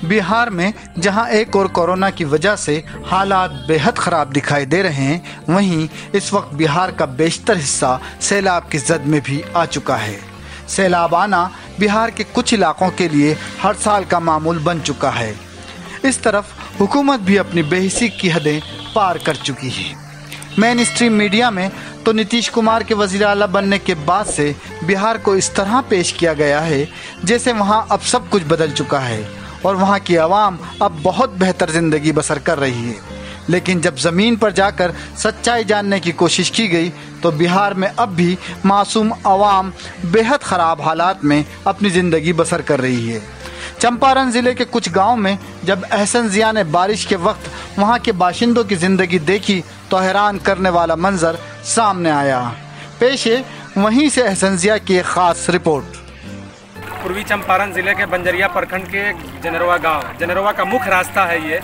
बिहार में जहां एक और कोरोना की वजह से हालात बेहद ख़राब दिखाई दे रहे हैं, वहीं इस वक्त बिहार का बेशतर हिस्सा सैलाब की जद में भी आ चुका है। सैलाब आना बिहार के कुछ इलाकों के लिए हर साल का मामूल बन चुका है। इस तरफ हुकूमत भी अपनी बेहिसी की हदें पार कर चुकी है। मेन स्ट्रीम मीडिया में तो नीतीश कुमार के वज़ीर आला बनने के बाद से बिहार को इस तरह पेश किया गया है जैसे वहाँ अब सब कुछ बदल चुका है और वहाँ की आवाम अब बहुत बेहतर ज़िंदगी बसर कर रही है। लेकिन जब ज़मीन पर जाकर सच्चाई जानने की कोशिश की गई तो बिहार में अब भी मासूम आवाम बेहद ख़राब हालात में अपनी ज़िंदगी बसर कर रही है। चंपारण ज़िले के कुछ गांव में जब एहसन ज़िया ने बारिश के वक्त वहां के बाशिंदों की ज़िंदगी देखी तो हैरान करने वाला मंजर सामने आया। पेश है वहीं से एहसन ज़िया की एक ख़ास रिपोर्ट। पूर्वी चंपारण ज़िले के बंजरिया प्रखंड के जनरवा गांव, जनरवा का मुख्य रास्ता है ये।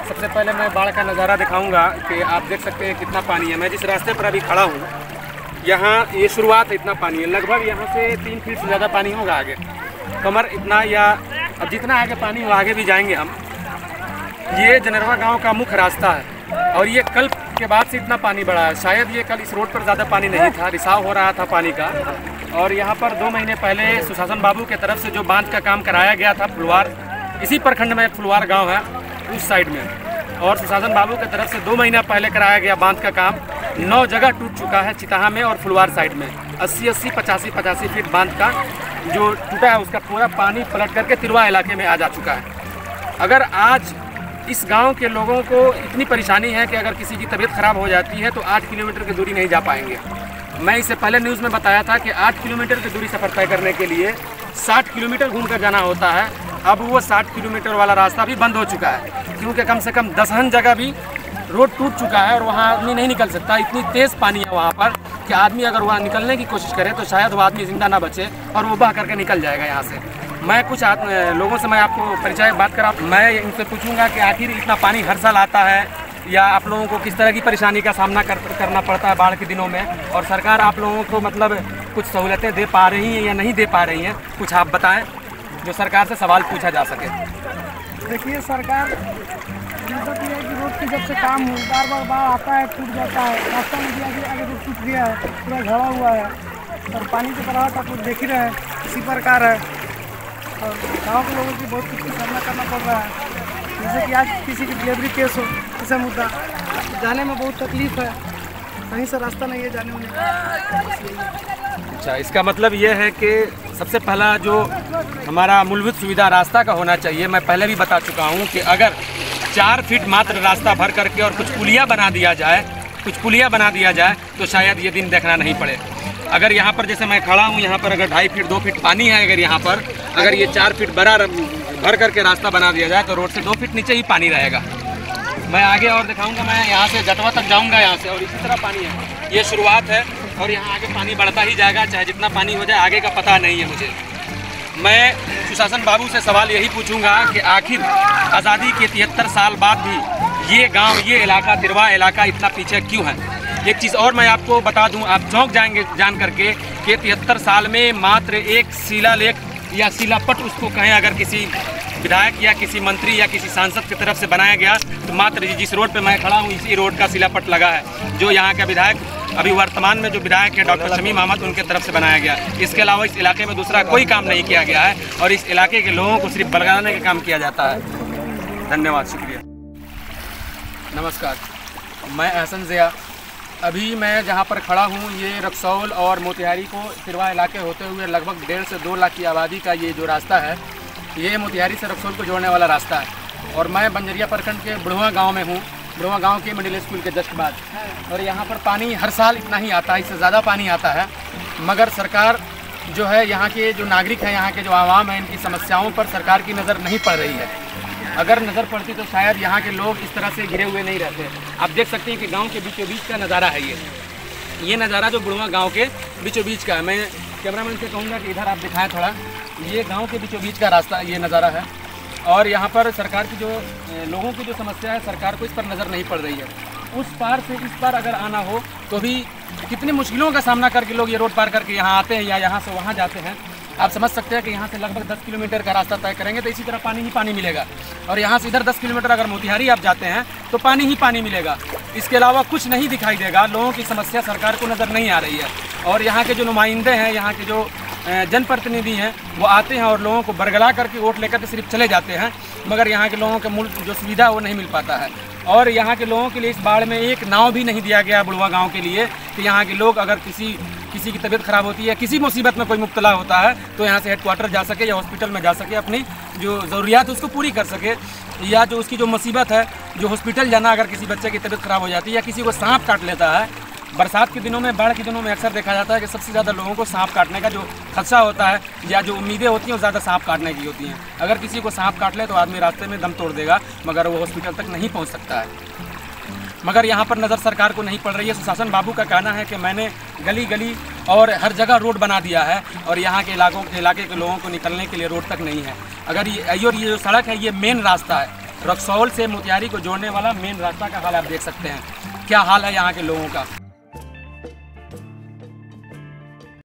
सबसे पहले मैं बाढ़ का नज़ारा दिखाऊंगा कि आप देख सकते हैं कितना पानी है। मैं जिस रास्ते पर अभी खड़ा हूँ यहाँ ये शुरुआत है, इतना पानी है। लगभग यहाँ से 3 फीट से ज़्यादा पानी होगा आगे, कमर इतना, या अब जितना आगे पानी हो आगे भी जाएंगे हम। ये जनरवा गांव का मुख्य रास्ता है और ये कल के बाद से इतना पानी बढ़ा है। शायद ये कल इस रोड पर ज़्यादा पानी नहीं था, रिसाव हो रहा था पानी का। और यहाँ पर 2 महीने पहले सुशासन बाबू के तरफ से जो बांध का काम कराया गया था फुलवार, इसी प्रखंड में फुलवार गाँव है उस साइड में, और सुशासन बाबू की तरफ से 2 महीना पहले कराया गया बांध का काम 9 जगह टूट चुका है, चिताहा में और फुलवार साइड में। 80-80, 85-85 फीट बांध का जो टूटा है उसका पूरा पानी पलट करके तिरवा इलाके में आ जा चुका है। अगर आज इस गांव के लोगों को इतनी परेशानी है कि अगर किसी की तबीयत ख़राब हो जाती है तो 8 किलोमीटर की दूरी नहीं जा पाएंगे। मैं इससे पहले न्यूज़ में बताया था कि 8 किलोमीटर की दूरी सफ़र तय करने के लिए 60 किलोमीटर घूम कर जाना होता है। अब वो 60 किलोमीटर वाला रास्ता भी बंद हो चुका है क्योंकि कम से कम 10 जगह भी रोड टूट चुका है और वहाँ आदमी नहीं निकल सकता। इतनी तेज़ पानी है वहाँ पर कि आदमी अगर वहाँ निकलने की कोशिश करे तो शायद वो आदमी ज़िंदा ना बचे और वो बह करके निकल जाएगा यहाँ से। मैं कुछ लोगों से मैं आपको परिचय बात करा, मैं इनसे पूछूंगा कि आखिर इतना पानी हर साल आता है या आप लोगों को किस तरह की परेशानी का सामना करना पड़ता है बाढ़ के दिनों में, और सरकार आप लोगों को मतलब कुछ सहूलतें दे पा रही हैं या नहीं दे पा रही हैं, कुछ आप बताएं जो सरकार से सवाल पूछा जा सके। देखिए, सरकार मतलब ये है कि रोड की जब से काम हो बार बार आता है, टूट जाता है। रास्ता में भी आगे रोड टूट गया है, पूरा झड़ा हुआ है और पानी की बहाव आप लोग देख ही रहे हैं, इसी प्रकार है। और गाँव के लोगों की बहुत कुछ का सामना करना पड़ रहा है। जैसे कि आज किसी की डिलीवरी केस हो, ऐसा मुद्दा जाने में बहुत तकलीफ है, कहीं से रास्ता नहीं है जाने में। अच्छा, इसका मतलब ये है कि सबसे पहला जो हमारा मूलभूत सुविधा रास्ता का होना चाहिए। मैं पहले भी बता चुका हूँ कि अगर 4 फीट मात्र रास्ता भर करके और कुछ पुलिया बना दिया जाए तो शायद ये दिन देखना नहीं पड़े। अगर यहाँ पर जैसे मैं खड़ा हूँ, यहाँ पर अगर 2.5 फीट 2 फीट पानी है, अगर यहाँ पर अगर ये 4 फीट बड़ा भर करके रास्ता बना दिया जाए तो रोड से 2 फीट नीचे ही पानी रहेगा। मैं आगे और दिखाऊंगा, मैं यहाँ से जटवा तक जाऊँगा यहाँ से, और इसी तरह पानी है। ये शुरुआत है और यहाँ आगे पानी बढ़ता ही जाएगा, चाहे जितना पानी हो जाए, आगे का पता नहीं है मुझे। मैं सुशासन बाबू से सवाल यही पूछूंगा कि आखिर आज़ादी के 73 साल बाद भी ये गांव, ये इलाका, तिरवा इलाका इतना पीछे क्यों है। एक चीज़ और मैं आपको बता दूं, आप चौंक जाएंगे जान करके कि 73 साल में मात्र एक शिलालेख या शिलापट उसको कहें, अगर किसी विधायक या किसी मंत्री या किसी सांसद की तरफ से बनाया गया तो मात्र जिस रोड पे मैं खड़ा हूँ इसी रोड का शिलापट लगा है, जो यहाँ का विधायक, अभी वर्तमान में जो विधायक है डॉक्टर शमीम अहमद, उनके तरफ से बनाया गया। इसके अलावा इस इलाके में दूसरा कोई काम नहीं किया गया है और इस इलाके के लोगों को सिर्फ बलगाने का काम किया जाता है। धन्यवाद, शुक्रिया। नमस्कार, मैं एहसन ज़िया। अभी मैं जहाँ पर खड़ा हूँ ये रक्सौल और मोतिहारी को तिरवा इलाके होते हुए लगभग 1.5 से 2 लाख की आबादी का ये जो रास्ता है, ये मोतिहारी से रक्सौल को जोड़ने वाला रास्ता है। और मैं बंजरिया प्रखंड के बुढ़वा गांव में हूँ, बुढ़वा गांव के मिडिल स्कूल के जस्ट बाद। और यहाँ पर पानी हर साल इतना ही आता है, इससे ज़्यादा पानी आता है, मगर सरकार जो है, यहाँ के जो नागरिक हैं, यहाँ के जो आवाम हैं, इनकी समस्याओं पर सरकार की नज़र नहीं पड़ रही है। अगर नज़र पड़ती तो शायद यहाँ के लोग इस तरह से घिरे हुए नहीं रहते। आप देख सकते हैं कि गांव के बीचों बीच का नज़ारा है ये नज़ारा जो बुढ़वा गांव के बीचों बीच का है। मैं कैमरामैन से कहूँगा कि इधर आप दिखाएं थोड़ा, ये गांव के बीचों बीच का रास्ता, ये नज़ारा है। और यहाँ पर सरकार की जो लोगों की जो समस्या है, सरकार को इस पर नज़र नहीं पड़ रही है। उस पार से इस पार अगर आना हो तो भी कितनी मुश्किलों का सामना करके लोग ये रोड पार करके यहाँ आते हैं या यहाँ से वहाँ जाते हैं। आप समझ सकते हैं कि यहाँ से लगभग 10 किलोमीटर का रास्ता तय करेंगे तो इसी तरह पानी ही पानी मिलेगा, और यहाँ से इधर 10 किलोमीटर अगर मोतिहारी आप जाते हैं तो पानी ही पानी मिलेगा। इसके अलावा कुछ नहीं दिखाई देगा। लोगों की समस्या सरकार को नज़र नहीं आ रही है, और यहाँ के जो नुमाइंदे हैं, यहाँ के जो जनप्रतिनिधि हैं, वो आते हैं और लोगों को बरगला करके वोट लेकर के सिर्फ चले जाते हैं, मगर यहाँ के लोगों के मूल जो सुविधा वो नहीं मिल पाता है। और यहाँ के लोगों के लिए इस बाढ़ में एक नाव भी नहीं दिया गया बुढ़वा गांव के लिए कि यहाँ के लोग अगर किसी की तबीयत खराब होती है, किसी मुसीबत में कोई मुब्तला होता है तो यहाँ से हेडक्वार्टर जा सके या हॉस्पिटल में जा सके, अपनी जो ज़रूरियात है उसको पूरी कर सके, या जो उसकी जो मुसीबत है, जो हॉस्पिटल जाना अगर किसी बच्चे की तबीयत खराब हो जाती है या किसी को सांप काट लेता है। बरसात के दिनों में, बाढ़ के दिनों में अक्सर देखा जाता है कि सबसे ज़्यादा लोगों को सांप काटने का जो खदशा होता है या जो उम्मीदें होती हैं वो ज़्यादा सांप काटने की होती हैं। अगर किसी को सांप काट ले तो आदमी रास्ते में दम तोड़ देगा, मगर वो हॉस्पिटल तक नहीं पहुँच सकता है। मगर यहाँ पर नज़र सरकार को नहीं पड़ रही है। सुशासन बाबू का कहना है कि मैंने गली गली और हर जगह रोड बना दिया है, और यहाँ के इलाके के लोगों को निकलने के लिए रोड तक नहीं है। अगर ये जो सड़क है ये मेन रास्ता है, रक्सौल से मोतिहारी को जोड़ने वाला मेन रास्ता का हाल आप देख सकते हैं, क्या हाल है यहाँ के लोगों का।